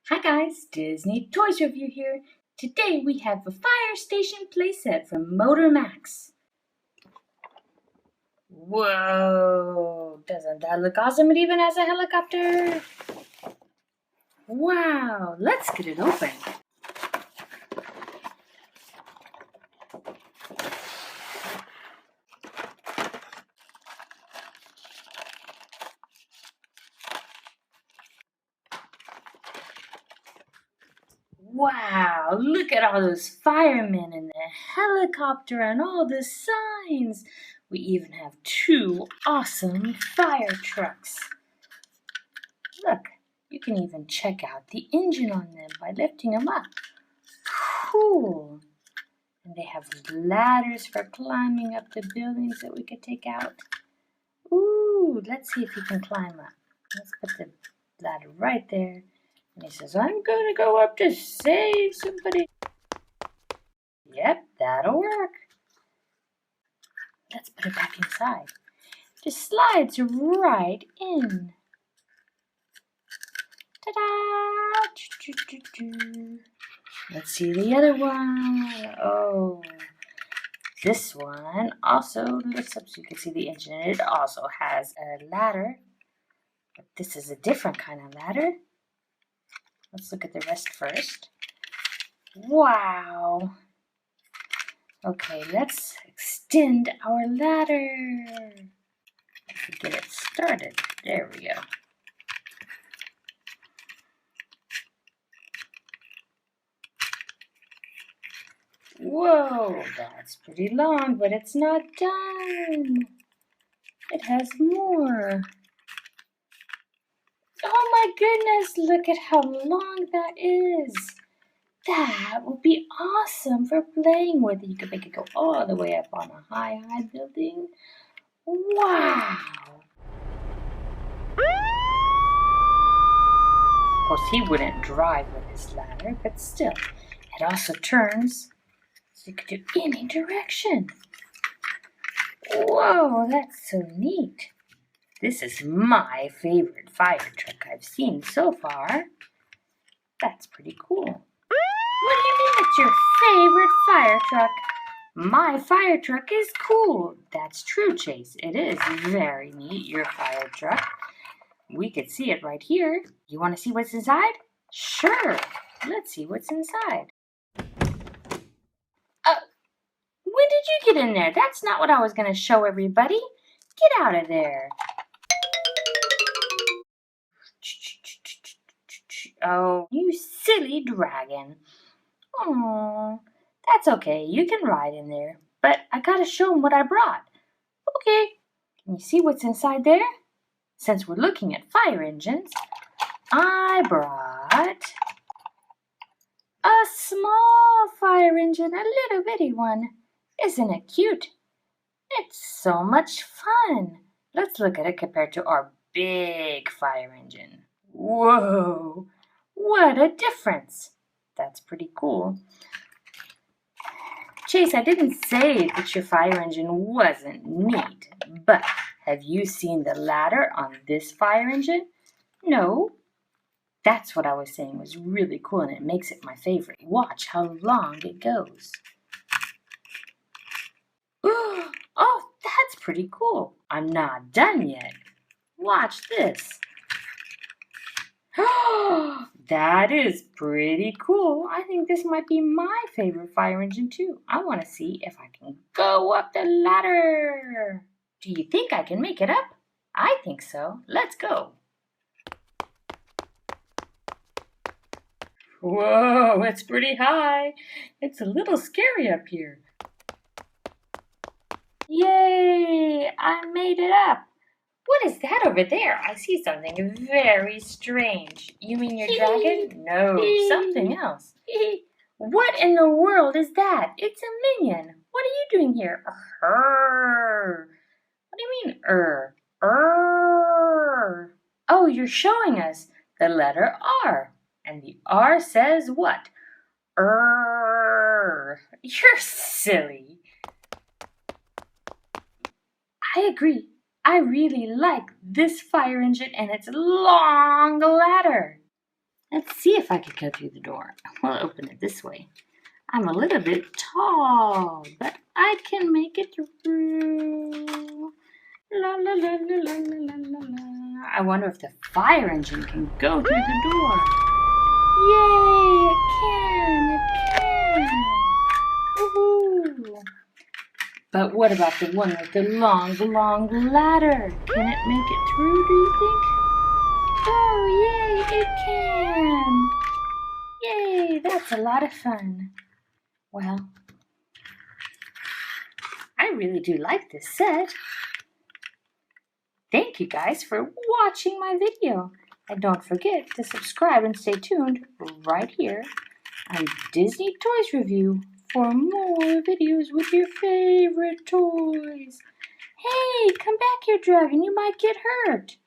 Hi guys, Disney Toys Review here. Today we have a Firestation Playset from Motor Max. Whoa, doesn't that look awesome? It even has a helicopter. Wow, let's get it open. Wow, look at all those firemen and the helicopter and all the signs. We even have two awesome fire trucks. Look, you can even check out the engine on them by lifting them up. Cool. And they have ladders for climbing up the buildings that we could take out. Ooh, let's see if he can climb up. Let's put the ladder right there. And he says, I'm going to go up to save somebody. Yep, that'll work. Let's put it back inside. Just slides right in. Ta-da! Let's see the other one. Oh, this one also lifts up so you can see the engine. It also has a ladder, but this is a different kind of ladder. Let's look at the rest first. Wow. Okay, let's extend our ladder. Let's get it started. There we go. Whoa, that's pretty long, but it's not done. It has more. Oh my goodness, look at how long that is. That would be awesome for playing with. You could make it go all the way up on a high building. Wow. Of course, he wouldn't drive with his ladder, but still, it also turns so you could do any direction. Whoa, that's so neat. This is my favorite fire truck I've seen so far. That's pretty cool. What do you mean it's your favorite fire truck? My fire truck is cool. That's true, Chase. It is very neat, your fire truck. We could see it right here. You want to see what's inside? Sure. Let's see what's inside. When did you get in there? That's not what I was going to show everybody. Get out of there. Oh, you silly dragon. Oh, that's okay. You can ride in there. But I gotta show him what I brought. Okay. Can you see what's inside there? Since we're looking at fire engines, I brought a small fire engine, a little bitty one. Isn't it cute? It's so much fun. Let's look at it compared to our big fire engine. Whoa, what a difference. That's pretty cool. Chase, I didn't say that your fire engine wasn't neat, but have you seen the ladder on this fire engine? No. That's what I was saying was really cool, and it makes it my favorite. Watch how long it goes. Oh, that's pretty cool. I'm not done yet. Watch this. That is pretty cool. I think this might be my favorite fire engine too. I want to see if I can go up the ladder. Do you think I can make it up? I think so. Let's go. Whoa, it's pretty high. It's a little scary up here. Yay, I made it up. What is that over there? I see something very strange. You mean your dragon? No, something else. What in the world is that? It's a minion. What are you doing here? What do you mean, Oh, you're showing us the letter R. And the R says what? You're silly. I agree. I really like this fire engine and its long ladder. Let's see if I can go through the door. We'll open it this way. I'm a little bit tall, but I can make it through. La la la la la la la la. I wonder if the fire engine can go through the door. Yay, it can. Woohoo. But what about the one with the long ladder? Can it make it through, do you think? Oh, yay, it can. Yay, that's a lot of fun. Well, I really do like this set. Thank you guys for watching my video. And don't forget to subscribe and stay tuned right here on Disney Toys Review for more videos with your favorite toys. Hey, come back here, Dragon. You might get hurt.